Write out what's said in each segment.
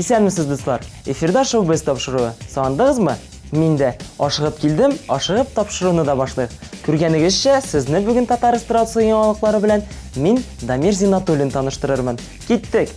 Исәнмесез, дуслар? Эфирда шоу-без тапшыруы. Сагындыгызмы? Мин дә ашыгып килдем, ашыгып тапшыруны да башлыйк. Күргәнегезчә, сезне бүген татар эстрадасы яңалыклары белән мин Дамир Зиннатуллин таныштырырмын. Киттек!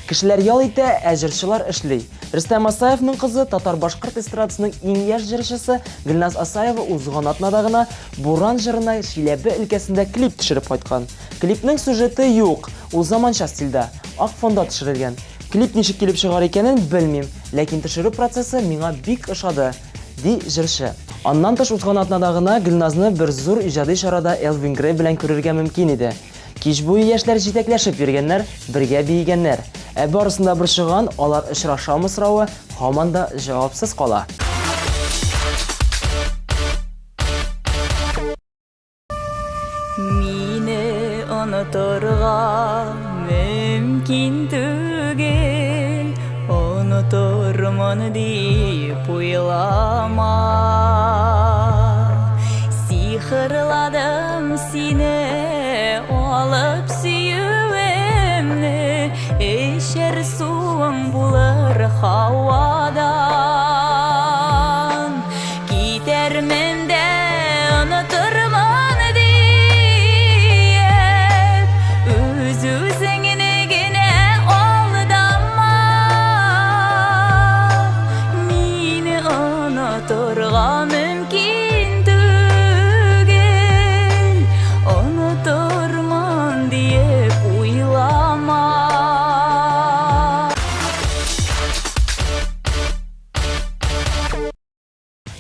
Кешеләр ял итә, ә җырчылар эшли. Рөстәм Асаевның кызы татар-башкорт эстрадасының иң яшь җырчысы Гөлназ Асаева узган атнада гына Буран җырына Чиләбе өлкәсендә клип төшереп кайткан. Клипның сюжеты юк, ул заманча стильдә, ак фонда төшерелгән. Клип ничек килеп чыгар икәнен белмим, ләкин төшерү процессы миңа бик ошады, ди җырчы. Аннан тыш узган атнада гына Гөлназны бер зур иҗади чарада Элвин Грей белән күрергә мөмкин иде. Кич буе яшьләр җитәкләшеп йөргәннәр, бергә биегәннәр. Ә барысында бер чыган, алар очрашамы соравы һаман да җавапсыз кала. Мине оныторга мөмкин түгел, онытырмын дип уйлама. Сихырладым сине, алып сөюемне, эчер суың булыр һавадан. Китермем дә онытырмын дип, үз-үзеңне генә алдама. Мине онытырга мөмкин түгел, онытырмын дип уйлама.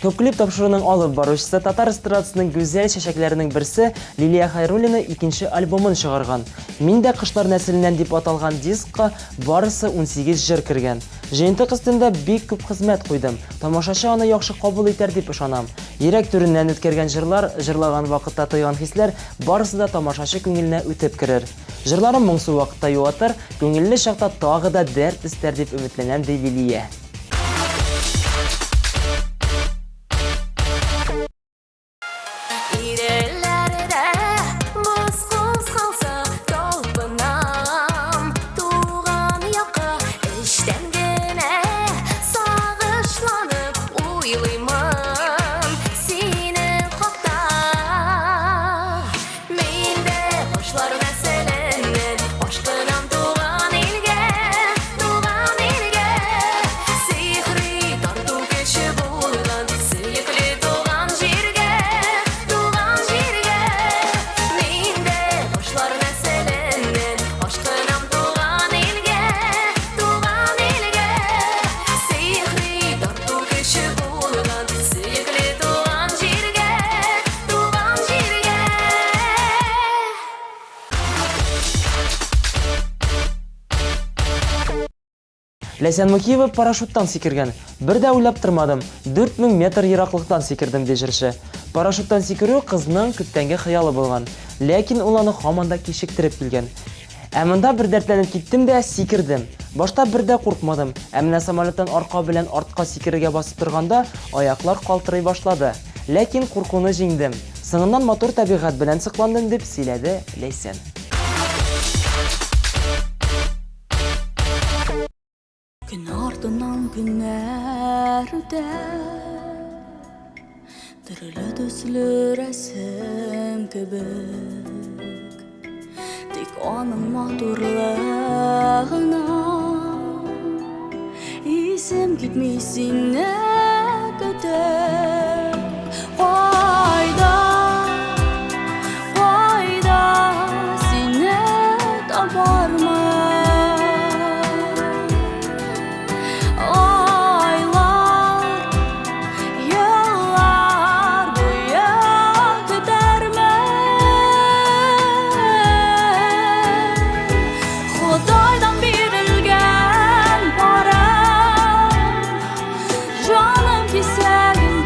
Топ клип тапшыруның алып баручысы татар эстрадасының гүзәл чәчәкләренең берсе Лилия Хайруллина икенче альбомын чыгарган. Мин дә кышлар нәселеннән дип аталган дискка барысы 18 җыр кергән. Җыентык өстендә бик күп хезмәт куйдым. Тамашачы аны яхшы кабул итәр дип ышанам. Йөрәк түреннән үткәргән җырлар, җырлаган вакытта тойган хисләр барысы да тамашачы күңеленә үтеп керер. Җырларым моңсу вакытта юатыр, күңелле чакта тагы да дәрт истәр дип өметләнәм, ди Лилия. Ләйсән Мукиева парашюттан сикергән. Бер дә уйлап тормадым. 4000 метр ераклыктан сикердем, ди җырчы. Парашюттан сикерү кызның көткәнгә хыялы булган, ләкин ул аны һаман да кичектереп килгән. Ә монда бер дәртләнеп киттем дә сикердем. Башта бер дә куркмадым. Ә менә самолеттан арка белән артка сикерергә басып торганда аяклар калтырый башлады. Ләкин куркуны җиңдем. Соңыннан матур табигать белән сыкландым, дип сөйләде Ләйсән. Gün ardından günler öter, dirilir düzülür resim kebek. Tek onun maturluğuna isim gitmişsin ne kötek. Fayda sine tapar mı? Canım ki sevgin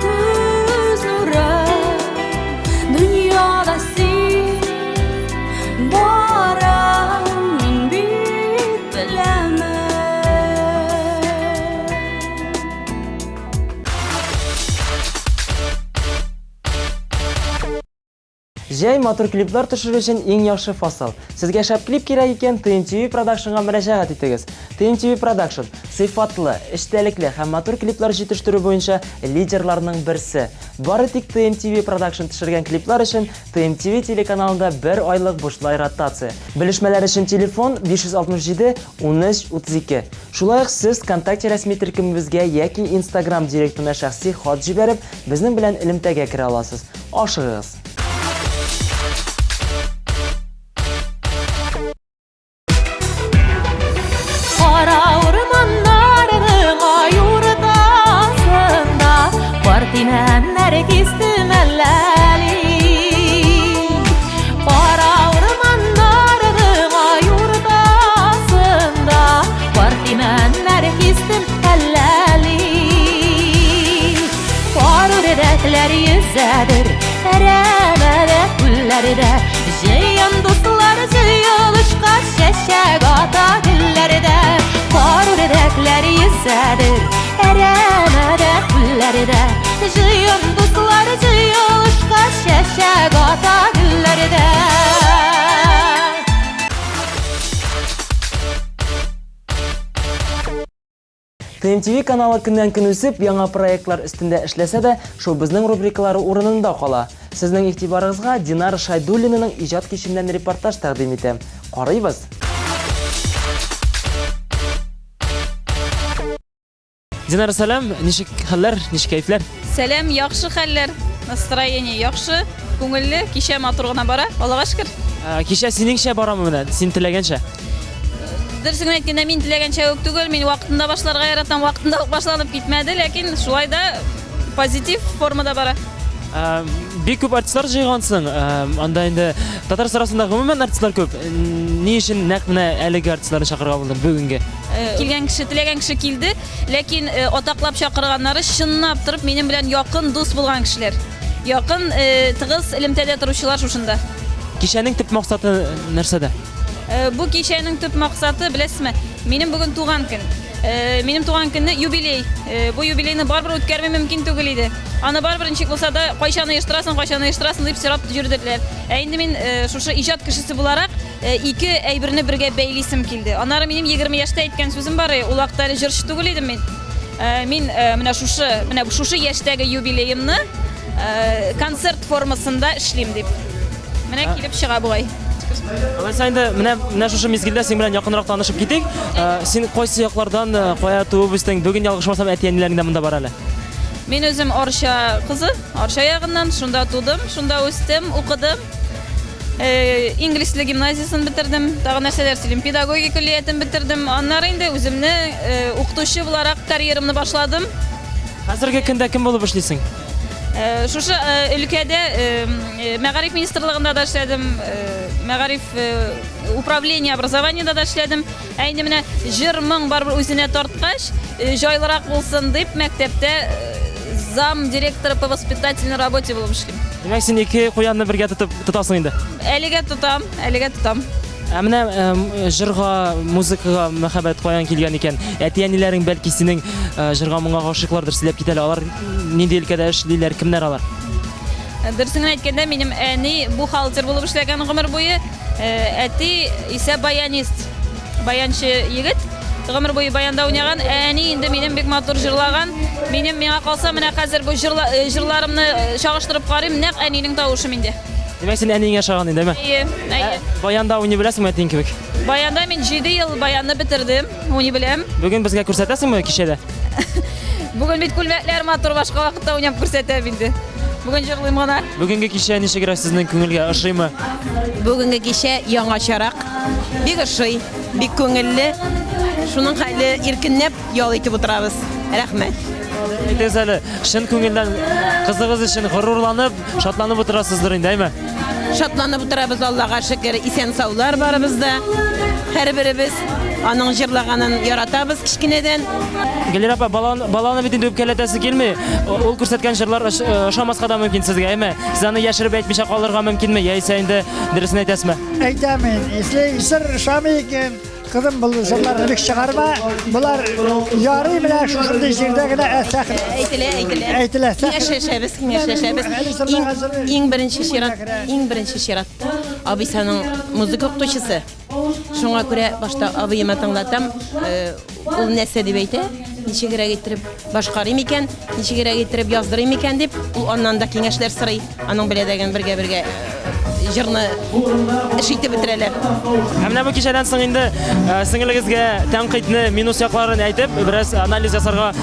Җәй матур клиплар төшерү өчен иң яхшы фасыл. Сезгә шәп клип кирәк икән, TMTV Production'га мөрәҗәгать итегез. TMTV Production сыйфатлы, эчтәлекле һәм матур клиплар җитештерү буенча лидерларның берсе. Бары тик TMTV Production төшергән клиплар өчен TMTV телеканалында 1 айлык бушлай ротация. Белешмәләр өчен телефон 567 13 32. Шулай ук сез ВКонтакте рәсми төркемебезгә яки Instagram директорына шәхси хат җибәреп, безнең белән элемтәгә керә аласыз. Ашыгыз. Qora ormanlarning ayurdasında partimenler kistimellali. Qora ormanlarning ayurdasında partimenler kistimellali. Qarurrekler yüzedir, eremede güllerde, Jeyyan dostlar jıyılışqa şeşek ata güllerde. Qarurrekler yüzedir, eremede güllerde, Jeyyan dostlar jıyılışqa şeşek ata güllerde. TMTV каналы көннән-көн үсеп, яңа проектлар өстендә эшләсә дә, шул безнең рубрикалары урынында кала. Сезнең игътибарыгызга Динара Шайдуллинаның иҗат киченнән репортаж тәкъдим итәм. Карыйбыз. Динара, сәлам, ничек хәлләр, ничек кайфләр? Сәлам, яхшы хәлләр. Настроение яхшы, күңелле, кичә матур гына бара. Аллага шөкер. Кичә синеңчә барамы менә, син теләгәнчә? Дөресен әйткәндә, мин теләгәнчә үк түгел, мин вакытында башларга яратам, вакытында ук башланып китмәде, ләкин шулай да позитив формада бара. Бик күп артистлар җыйгансың. Анда инде татар арасында гомумән артистлар күп. Ни өчен нәкъ менә әлеге артистларны чакырга булдың бүгенге? Килгән кеше, теләгән кеше килде, ләкин атаклап чакырганнары чынлап торып минем белән якын дус булган кешеләр. Якын, тыгыз элемтәдә торучылар шушында. Кичәнең төп максаты нәрсәдә? Бу кичәнең төп максаты, беләсезме, минем бүген туган көн. Минем туган көнне юбилей. Бу юбилейны барбыр үткәрмәм мөмкин түгел иде. Аны барбыр ничек булса да кайчан оештырасың дип сорап йөрделәр. Инде мин шушы иҗат кешесе буларак ике әйберне бергә бәйлисем килде. Аннары минем 20 яшьтә әйткән сүзем бар, ул вакытта әле җырчы түгел идем мин. Мин менә шушы яшьтәге юбилеемны концерт формасында эшлим дип. Менә килеп чыга бугай. Син менә шушы мизгелдә син белән якынрак танышып китик. Син кайсы яклардан, кая туып үстең? Бүген ялгышмасам әти-әниләрең дә монда бар әле. Мин үзем Арча кызы, Арча ягыннан, шунда тудым, шунда үстем, укыдым. Инглиз теле гимназиясын бетердем, тагы нәрсәләр сөйлим, педагогик көллиятен бетердем. Аннары инде үземне укытучы буларак карьерамны башладым. Хәзерге көндә кем булып эшлисең? Шушы өлкәдә Мәгариф министрлыгында да эшләдем, Мәгариф управление образованиеда да эшләдем. Инде менә җыр-моң барбыр үзенә тарткач, җайлырак булсын дип мәктәптә зам директора по воспитательной работе булып эшлим. Димәк, син ике куянны бергә тотасың инде. Әлегә тотам. Менә җырга, музыкага мәхәббәт каян килгән икән? Әти-әниләрең бәлки синең җырга моңа гашыйклардыр, сөйләп китәләр. Алар нинди өлкәдә эшлиләр, кемнәр алар? Дөресен әйткәндә, минем әни бухгалтер булып эшләгән гомер буе, әти исә баянист, баянчы егет. Гомер буе баянда уйнаган, әни инде минем бик матур җырлаган. Миңа калса, менә хәзер бу җырларымны чагыштырып карыйм, нәкъ әнинең тавышы миндә. Димәк, син әниңә ошаган инде, әйе? Баянда уйный беләсеңме, әтиң кебек? Баянда мин 7 ел баянны бетердем, уйный беләм. Бүген безгә күрсәтәсеңме кичәдә? Бүген бит күлмәкләр матур, башка вакытта уйнап күрсәтәм инде. Бүген җырлыйм гына. Бүгенге кичә ничегрәк сезнең күңелгә ошыймы? Бүгенге кичә яңачарак, бик ошый, бик күңелле. Шуның хәле иркенләп ял итеп утырабыз. Рәхмәт. Әйтегез әле, шын күңелдән кызыгыз өчен горурланып, шатланып утырасыздыр инде, әйме? Шатланып утырабыз, Аллага шөкер, исән саулар барыбызда. Һәрберебез аның җырлаганын яратабыз кичкенәдән. Гөлира апа, баланы бит инде үпкәләтәсе килми. Ул күрсәткән җырлар ошамаска да мөмкин сезгә, әйме? Сез аны яшереп әйтмичә калырга мөмкинме? Яисә инде дөресен әйтәсезме? Әйтәмен, исер ошамый икән, Kızım bu zırlarını bir çıkarma. Bunlar yarı bile şu şurada yerde kadar esek. Eytile. Kim yaşayışabız. İng birinci şiratda abi senin müzik okutuşusu. Şuna göre başta abime tanılatam. Ol nese debeyte. Niçe göre getirip başkarayım iken, niçe göre getirip yazdırayım iken deyip, ol ondan da kengeşler sırayı. Anın bile degen birge jırны işitip bitireler. Менә бу кичәдән соң инде сеңелегезгә тәнкыйтьне, минус якларын әйтеп, бераз анализ ясарга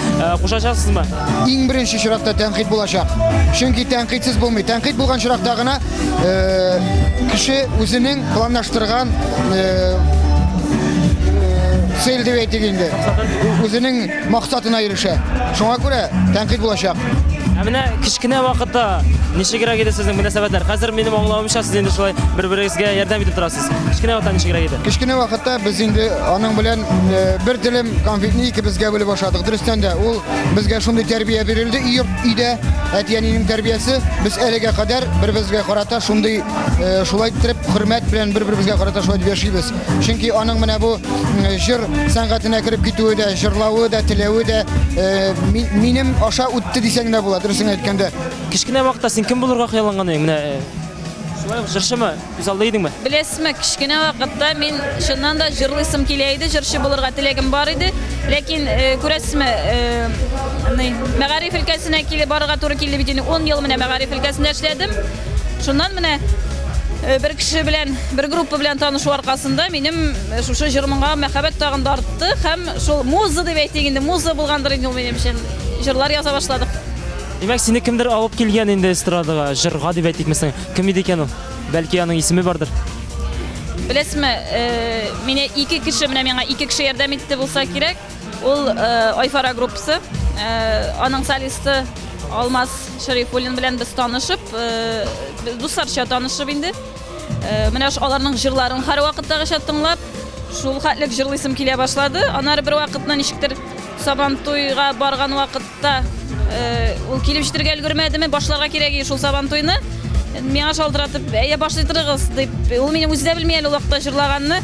кушачаксызмы? Иң беренче чиратта тәнкыйть булачак. Чөнки тәнкыйтьсез булмый. Тәнкыйть булган чиракта гына кеше үзенең планлаштырган цель дип әйтик инде. Үзенең максатына ирешә. Шуңа күрә тәнкыйть булачак. Менә кичкенә вакытта ничегрәк иде сезнең мөнәсәбәтләр? Хәзер минем аңлавымча сез инде шулай бер-берегезгә ярдәм итеп торасыз. Кичкенә вакытта ничегрәк иде? Кичкенә вакытта без инде аның белән бер телем конфетны икебезгә бүлеп башладык. Дөрестән дә ул безгә шундый тәрбия бирелде. Өйдә әтиянең тәрбиясе без әлегә кадәр бер-беребезгә карата шундый шулай итеп хөрмәт белән бер-беребезгә карата шулай дип яшибез. Чөнки аның менә бу җыр сәнгатенә кирип китүе дә, җырлавы да, теләве дә минем аша үтте дисәң дә була. Дөресен әйткәндә. Кичкенә вакытта син кем булырга хыялланган идең? Менә шулай җырчымы? Үз алда идеңме? Беләсезме, кичкенә вакытта мин шуннан да җырлыйсым килә иде, җырчы булырга теләгем бар иде. Ләкин күрәсезме, Мәгариф өлкәсенә килеп барырга туры килде бит инде. 10 ел менә Мәгариф өлкәсендә эшләдем. Шуннан менә бер кеше белән, бер группа белән танышу аркасында минем шушы җырмыңга мәхәббәт тагын да артты һәм шул муза дип әйтик инде, муза булгандыр инде ул минем өчен. Җырлар яза башладык. Димәк, сине кемдер алып килгән инде эстрадага, җырга дип әйтикмесең. Кем иде икән ул? Бәлки аның исеме бардыр. Беләсезме, мине ике кеше менә миңа ике кеше ярдәм итте булса кирәк. Ул Айфара группасы, аның солисты Алмаз Шәрифуллин белән без танышып, дусларча танышып инде. Менә ш аларның җырларын һәр вакыттагыча тыңлап, шул хәтлек җырлыйсым килә башлады. Аннары бер вакытны ничектер Сабантуйга барган вакытта ул килеп җитәргә өлгермәдеме, башларга кирәк шул Сабантуйны. Миңа шалтыратып, "Әйе, башлыйсыз" дип, ул минем үзе дә белми әле ул вакытта җырлаганны.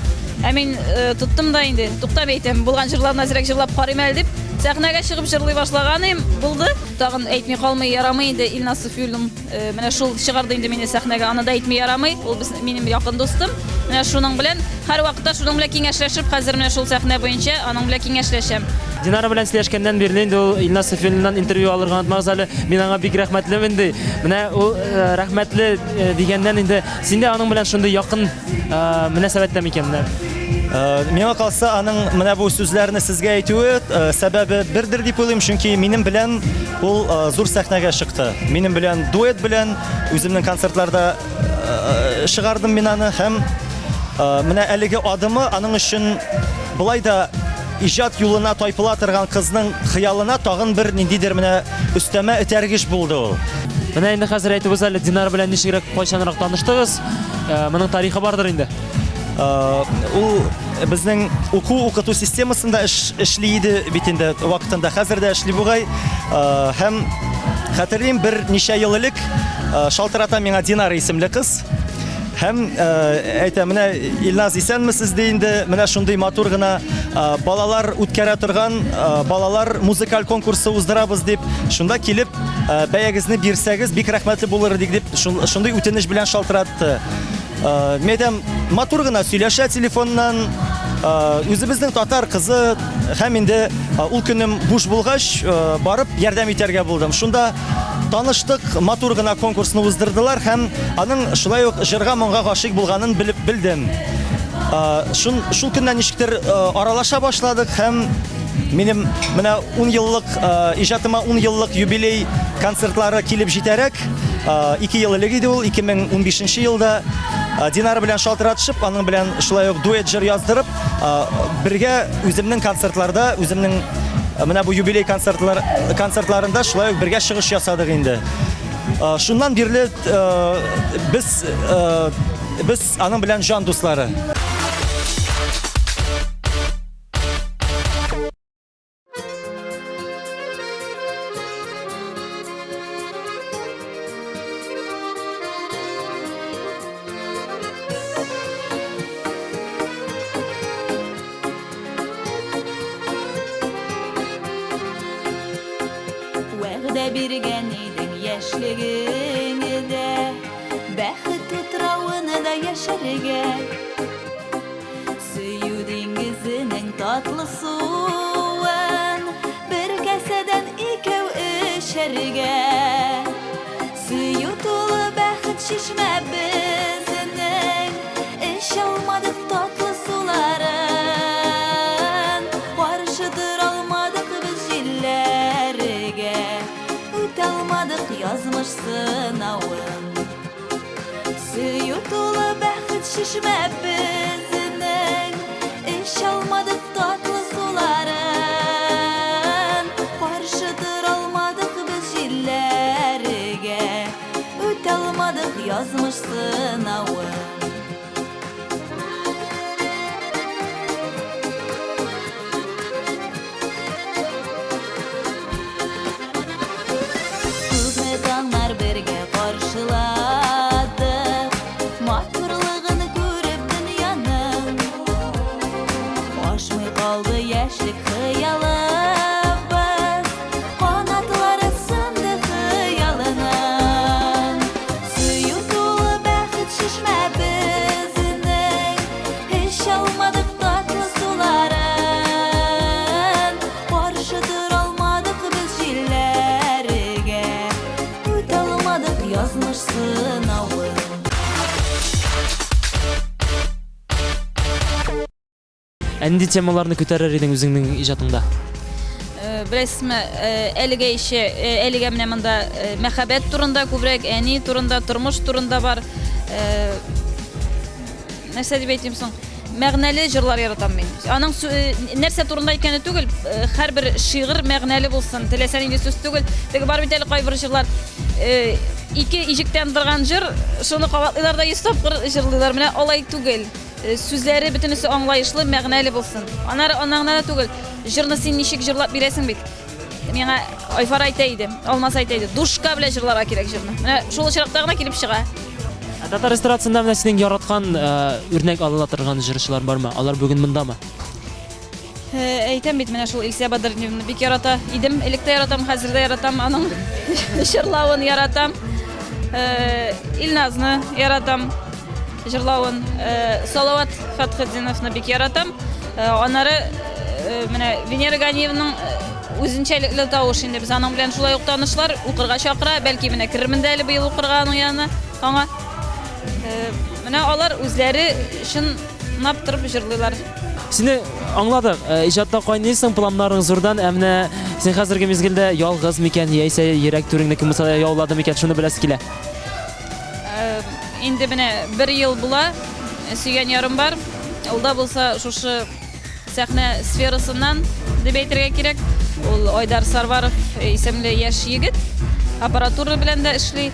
Мин тоттым да инде, туктап әйтәм, булган җырларны әзрәк җырлап карыйм әле дип, сәхнәгә чыгып җырлый башлаганым булды. Тагын әйтми калмый ярамый инде, Илназ Сафиуллин менә шул чыгарды инде мине сәхнәгә, аны да әйтми ярамый. Ул минем якын достым. Менә шуның белән һәр вакытта шуның белән киңәшләшеп, хәзер менә шул сәхнә буенча аның белән киңәшләшәм. Динара белән сөйләшкәннән бирле инде ул Илназ Сафиуллиннан интервью алырга онытмагыз әле. Мин аңа бик рәхмәтлемен ди. Менә ул рәхмәтле дигәннән инде син дә аның белән шундый якын мөнәсәбәттә микән? Миңа калса аның менә бу сүзләрне сезгә әйтүе сәбәбе бердер дип уйлыйм, чөнки минем белән ул зур сәхнәгә чыкты. Минем белән дуэт белән үземнең концертларда чыгардым мин аны һәм менә әлеге адымы аның өчен булай да иҗат юлына тайпыла торган кызның хыялына тагын бер ниндидер менә өстәмә этәргеч булды ул. Менә инде хәзер әйтегез әле, Динара белән ничегрәк, кайчанрак таныштыгыз? Моның тарихы бардыр инде. Ул безнең укыту системасында эшли иде бит инде вакытында, хәзер дә эшли бугай. Һәм хәтерлим, бер ничә ел элек шалтырата миңа Динара исемле кыз. Һәм әйтә, менә Илназ, исәнмесез ди инде, менә шундый матур гына балалар үткәрә торган, балалар музыкаль конкурсы уздырабыз дип, шунда килеп бәягезне бирсәгез, бик рәхмәтле булыр дип, шундый үтенеч белән шалтыратты. Мәдәм матур гына сөйләшә телефоннан, үзебезнең татар кызы, һәм инде ул көнем буш булгач барып ярдәм итәргә булдым. Шунда таныштык, матур гына конкурсны уздырдылар һәм аның шулай ук җырга моңга гашыйк булганын белдем. Шул көннән ничектер аралаша башладык һәм минем менә 10 еллык иҗатыма 10 еллык юбилей концертлары килеп җитәрәк. 2 ел элек иде ул, 2015 елда Динара белән шалтыратышып, аның белән шулай ук дуэт җыр яздырып, бергә үземнең концертларда, үземнең менә бу юбилей концертларында шулай ук бергә чыгыш ясадык инде. Шуннан бирле без аның белән җан дуслары. Вәгъдә биргән идең яшьлегеңдә, бәхет утравына да яшәргә. Сөю диңгезенең татлы суын бер кәсәдән икәү эчәргә. Сөю тулы бәхет чишмә безнең, эч алмадык татлы суларын. Каршы тора алмадык без җилләргә, үтә алмадык язмыш сынавын. Сөю тулы бәхет чишмә безнең, эч алмадык татлы суларын. Каршы тора алмадык без җилләргә, үтә алмадык язмыш сынавын. Күпме таңнар бергә каршыладык, матурлыгын күреп дөньяның. Ашмый калды яшьлек хыялыбыз, канатлары сынды хыялының. Сөю тулы бәхет чишмә безнең, эч алмадык татлы суларын. Каршы тора алмадык без җилләргә, үтә алмадык язмыш сынавын. Әнди темаларны күтәрер идең үзеңнең иҗатыңда? Беләсезме, әлегә менә монда мәхәббәт турында күбрәк, әни турында, тормыш турында бар. Нәрсә дип әйтим соң? Мәгънәле җырлар яратам мин. Аның нәрсә турында икәне түгел, һәрбер шигырь мәгънәле булсын. Теләсәң инде сүз түгел. Теге бар бит әле кайбер җырлар. Ике ижектән торган җыр, шуны кабатлыйлар да 100 тапкыр җырлыйлар. Менә алай түгел. Сүзләре бөтенесе аңлаешлы, мәгънәле булсын. Аннан да түгел. Җырны син ничек җырлап бирәсең бит? Миңа Айфар әйтә иде, Алмас әйтә иде. Душка белән җырларга кирәк җырны. Менә шул очракта гына килеп чыга. Татар эстрадасында менә синең яраткан үрнәк ала торган җырчылар бармы? Алар бүген мондамы? Әйтәм бит, менә шул Илсия Бадырниевны бик ярата идем. Электә яратам, хәзер дә яратам. Аның җырлавын яратам. Илназны яратам. Җырлавын. Салават Фатхетдиновны бик яратам. Аннары менә Венера Ганиевның үзенчәлекле тавыш инде. Без аның белән шулай ук танышлар, укырга чакыра, бәлки менә керермен дә әле быел укырга аның янына. Аңа менә алар үзләре өчен наптырып җырлыйлар. Сине аңладык, иҗатта кайныйсың, планнарың зурдан, әмнә син хәзерге мизгелдә ялгыз микән, яисә йөрәк түреңне кимсә яулады микән, шуны беләс килә. Инде менә 1 ел була, сөйгән ярым бар. Ул да булса шушы сәхнә сферасыннан дип әйтергә кирәк. Ул Айдар Сарваров исемле яшь егет, аппаратура белән дә эшли.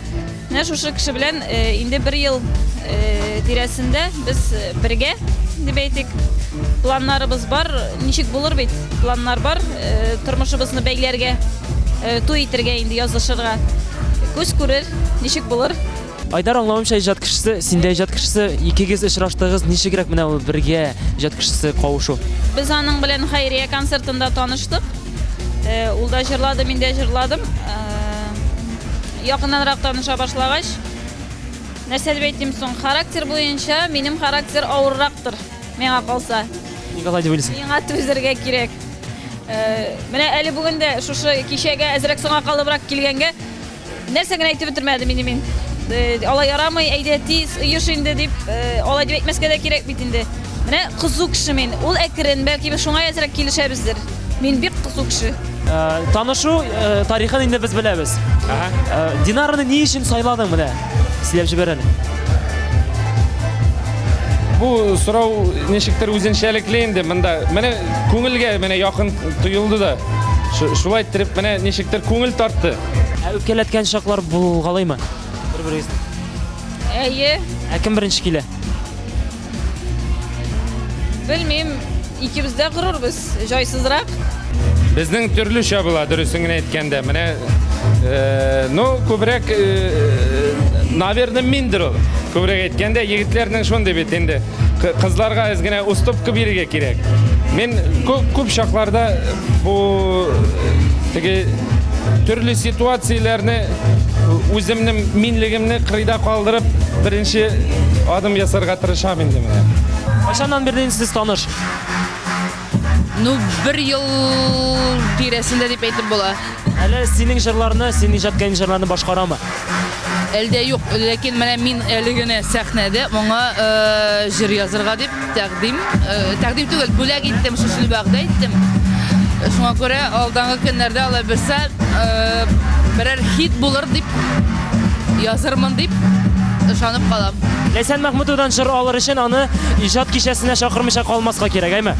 Менә шушы кеше белән инде 1 ел тирәсендә без бергә дип әйтик. Планнарыбыз бар, ничек булыр бит? Планнар бар, тормышыбызны бәйләргә, туй итәргә инде язышырга. Күз күрер, ничек булыр? Айдар, аңлавымча, иҗат кешесе, синдә иҗат кешесе, икегез очраштыгыз, ничегрәк менә ул бергә иҗат кешесе кавышу? Без аның белән хәйрия концертында таныштык. Ул да җырлады, мин дә җырладым. Якыннанрак таныша башлагач, нәрсә дип әйтим соң, характер буенча минем характер авыррактыр. Миңа калса. Николай дип уйлыйсың? Миңа түзәргә кирәк. Менә әле бүген дә шушы кичәгә әзрәк соңга калыбрак килгәнгә нәрсә генә әйтеп бетермәдем инде мин. Алай ярамый, әйдә тиз, ыеш инде дип, алай дип әйтмәскә дә кирәк бит инде. Менә кызу кеше мин, ул әкрен, бәлки без шуңа әзрәк килешәбездер. Мин бик кызу кеше. Танышу тарихын инде без беләбез. Динарны ни өчен сайладың менә? Сөйләп җибәр әле. Бу сорау ничектер үзенчәлекле инде монда. Менә күңелгә менә якын тоелды да. Шулай итеп менә ничектер күңел тартты. Үпкәләткән чаклар булгалыймы? Бер-берегез. Әйе, Кем беренче килә? белмим, икебез дә гырырбыз, җайсызрак. Безнең төрлечә була, дөресен генә әйткәндә. Менә күбрәк наверное миндер ул. Күбрәк әйткәндә егетләрнең шундый бит инде. Кызларга аз генә уступка бирергә кирәк. Мен күп шакларда бу теге Türlü situatsiyalarni o'zimning minligimni qirida qoldirib birinchi adım yasarga tirisham endi mana. Qachondan beri siz tanish? Ну, bir yıl tiresinde dep aytib bo'la. Әле синең җырларны, син иҗат иткән җырларны башкарамы? Әлдә юк, ләкин менә мин әлегенә сәхнәдә моңа җыр язырга дип тәкъдим түгел, бүләк иттем, шушы вакытта иттем. Шуңа күрә алдагы көннәрдә алла берсә берәр хит булыр дип язырмын дип ышанып калам. Ләйсән Мәхмүтовдан җыр алыр өчен аны иҗат кичәсенә чакырмыйча калмаска кирәк, әйме?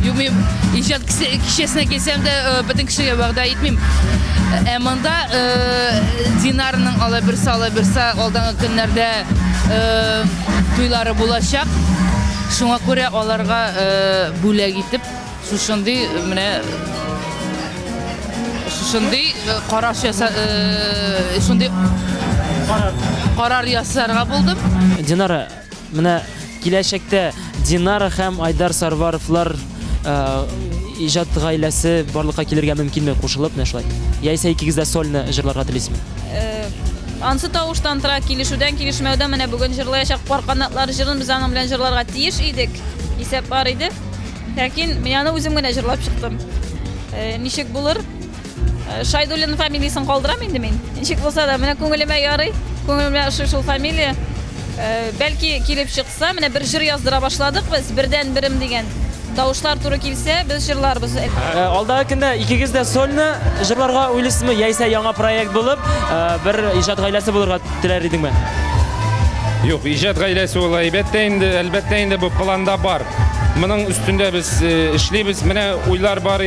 Юк, мин иҗат кичәсенә килсәм дә бөтен кешегә вәгъдә итмим. Монда Динарның ала берсе алдагы көннәрдә туйлары булачак. Шуңа күрә аларга бүләк итеп, шушындый менә шушындый караш шундый карар ясарга булдым. Динара, менә киләчәктә Динара һәм Айдар Сарваровлар иҗат гаиләсе барлыкка килергә мөмкинме кушылып, менә шулай? Яисә икегез дә сольны җырларга телисезме? Ансы тавыштан тора килешүдән килешмәүдән менә бүген җырлаячак пар канатлар җырын без аның белән җырларга тиеш идек. Исәп бар иде. Ләкин мин аны үзем генә җырлап чыктым. Ничек булыр? Шайдуллин фамилиясын калдырам инде мин. Ничек булса да менә күңелемә ярый. Күңелемә шул фамилия. Бәлки килеп чыкса, менә бер җыр яздыра башладык без, бердән берем дигән. Тавышлар туры килсә, без җырларбыз. Алдагы көндә икегез дә сольны җырларга уйлыйсызмы, яисә яңа проект булып, бер иҗат гаиләсе булырга теләр идеңме? Юк, иҗат гаиләсе ул әлбәттә инде бу планда бар. Моның өстендә без эшлибез. Менә уйлар бар,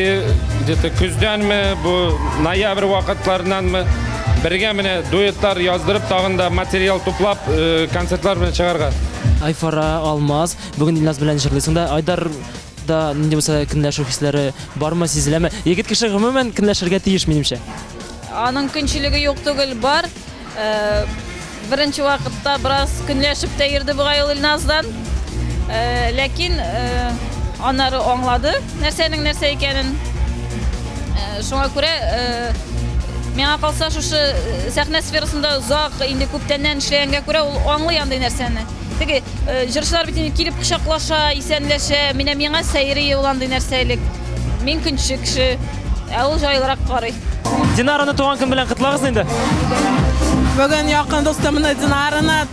где-то көздәнме, бу ноябрь вакытларыннанмы бергә менә дуэтлар яздырып, тагын да материал туплап, концертлар белән чыгарга. Айфара, Алмаз, бүген Илназ белән җырлыйсың да, Айдар да нинди булса көнләшү хисләре бармы, сизеләме? Егет кеше гомумән көнләшергә тиеш минемчә. Аның көнчелеге юк түгел, бар. Беренче вакытта бераз көнләшеп тә йөрде бугай ул Илназдан. Ләкин аннары аңлады нәрсәнең нәрсә икәнен. Шуңа күрә миңа калса шушы сәхнә сферасында узак инде күптәннән эшләгәнгә күрә ул аңлый андый нәрсәне. Теге җырчылар бит килеп кочаклаша, исәнләшә, миңа сәйри ул андый нәрсәлек. Мин көнче кеше, ул җайлырак карый. Динараны туган көн белән кытлагыз инде. Бүген якын достымны Динараны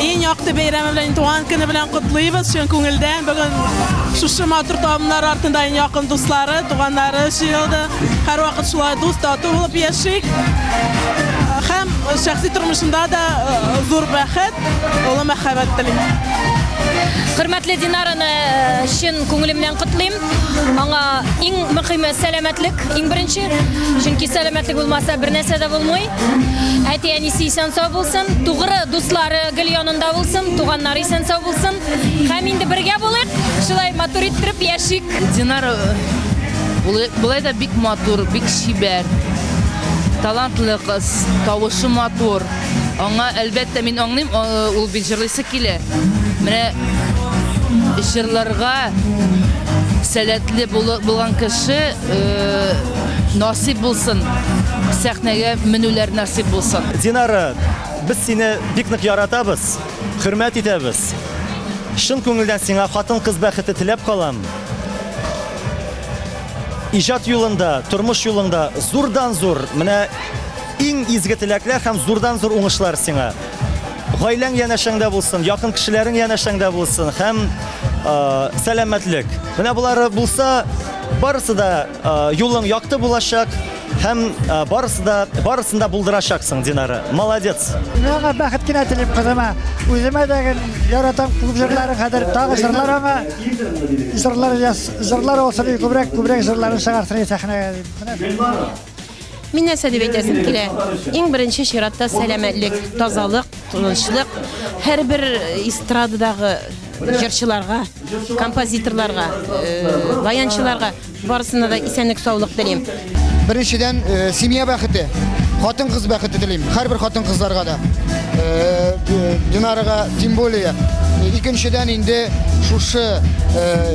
иң якты бәйрәме белән туган көне белән котлыйбыз. Чын күңелдән бүген шушы матур табымнар артында иң якын дуслары, туганнары җыелды. Һәрвакыт шулай дус тату булып яшик. Һәм шәхси тормышымда да зур бәхет, улы мәхәббәт телим. Хөрмәтле Динараны чын күңелемнән котлыйм. Аңа иң мөһиме сәламәтлек, иң беренче. Чөнки сәламәтлек булмаса бер нәрсә дә булмый. Әти-әнисе исән сау булсын, тугры дуслары гел янында булсын, туганнары исән сау булсын. Һәм инде бергә булыйк, шулай матур иттереп яшик. Динара булай да бик матур, бик шибәр. Талантлы кыз, тавышы матур. Аңа әлбәттә мин аңлыйм, ул бик җырлыйсы килә. Менә җырларга сәләтле булган кеше насип булсын. Сәхнәгә менүләр насип булсын. Динара, без сине бик нык яратабыз, хөрмәт итәбез. Шын күңелдән сиңа хатын-кыз бәхете теләп калам. Иҗат юлында, тормыш юлында зурдан-зур, менә иң изге теләкләр һәм зурдан-зур уңышлар сиңа. Гаиләң янәшәңдә булсын, якын кешеләрең янәшәңдә булсын һәм сәламәтлек. Менә булары булса, барысы да юлың якты булачак һәм барысын да булдырачаксың, Динара. Молодец. Миңа бәхет кенә телим кызыма. Үземә дә яратам күп җырларын хәзер тагы җырлар аңа. Җырлар олсын күбрәк җырларын чыгартыр сәхнәгә. Мин нәрсә дип әйтәсем килә? Иң беренче чиратта сәламәтлек, тазалык, тынычлык. Һәрбер эстрададагы җырчыларга, композиторларга, баянчыларга барысына да исәнлек, саулык телим. Беренчедән семья бәхете, хатын-кыз бәхете телим. Һәрбер хатын-кызларга да. Dinarıga tüm bolaya. İkinçiden indi şuşu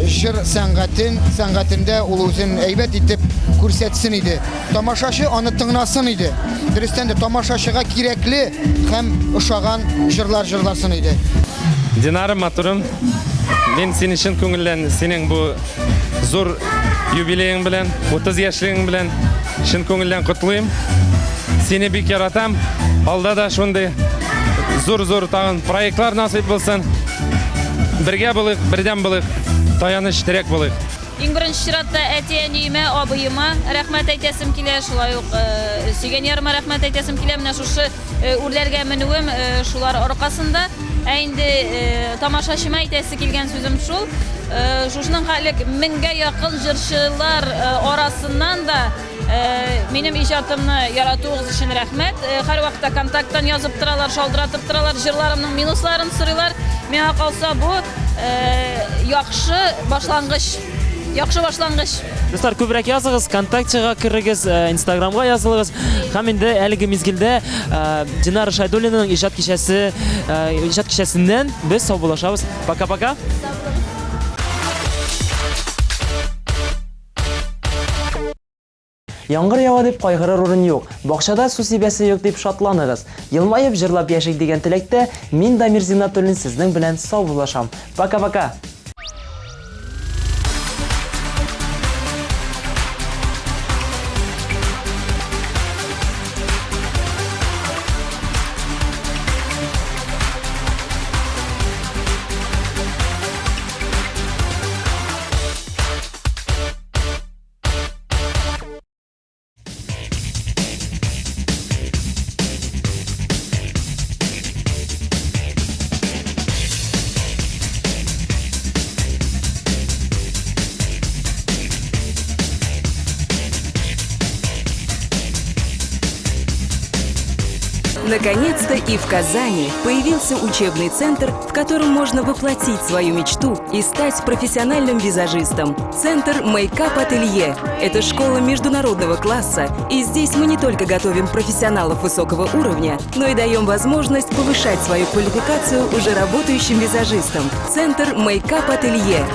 jır sənğətində uluzun eybət edib kürsətsin idi. Tamaşaşı onu tınlasın idi. Dürüstən də tamaşaşığa gerekli hem uşağan jırlarsın idi. Dinarım Maturum, ben senin için köngüllen, senin bu zor юбилейің bilen, 30 yaşlığın bilen şın köngüllen kutlayayım. Seni bir kere atam, alda da şunday zor tağın proyektlar nasip olsun. Birge buluk, birden buluk, tayanış terek buluk. Иң беренче чиратта әтиәниемә, абыема рәхмәт әйтәсем килә, шулай ук сөйгән ярыма рәхмәт әйтәсем килә. Менә шушы үрләргә менүем шулар аркасында. Ә инде тамашачыма әйтәсе килгән сүзем шул. Шушның хәлек 1000гә якын җырчылар арасыннан да минем иҗатымны яратуыгыз өчен рәхмәт. Һәр вакытта контакттан язып торалар, шалдыратып торалар, җырларымның минусларын сорыйлар. Миңа калса бу яхшы башлангыч. Яхшы башлангыч. Достар, күбрәк языгыз, контактыга кирегез, Инстаграмга язылыгыз. Һәм инде әлеге мизгилдә Динара Шайдуллинаның иҗат кичәсеннән без саубулашабыз. Пока-пока. Яңгыр ява дип кайгырыр урын юк. Бакчада су сибәсе юк дип шатланыгыз. Елмаеп җырлап яшик дигән теләктә мин Дамир Зиннатуллин сезнең белән саубулашам. Пока-пока. Наконец-то и в Казани появился учебный центр, в котором можно воплотить свою мечту и стать профессиональным визажистом. Центр Makeup Ателье – это школа международного класса, и здесь мы не только готовим профессионалов высокого уровня, но и даем возможность повышать свою квалификацию уже работающим визажистам. Центр Makeup Ателье.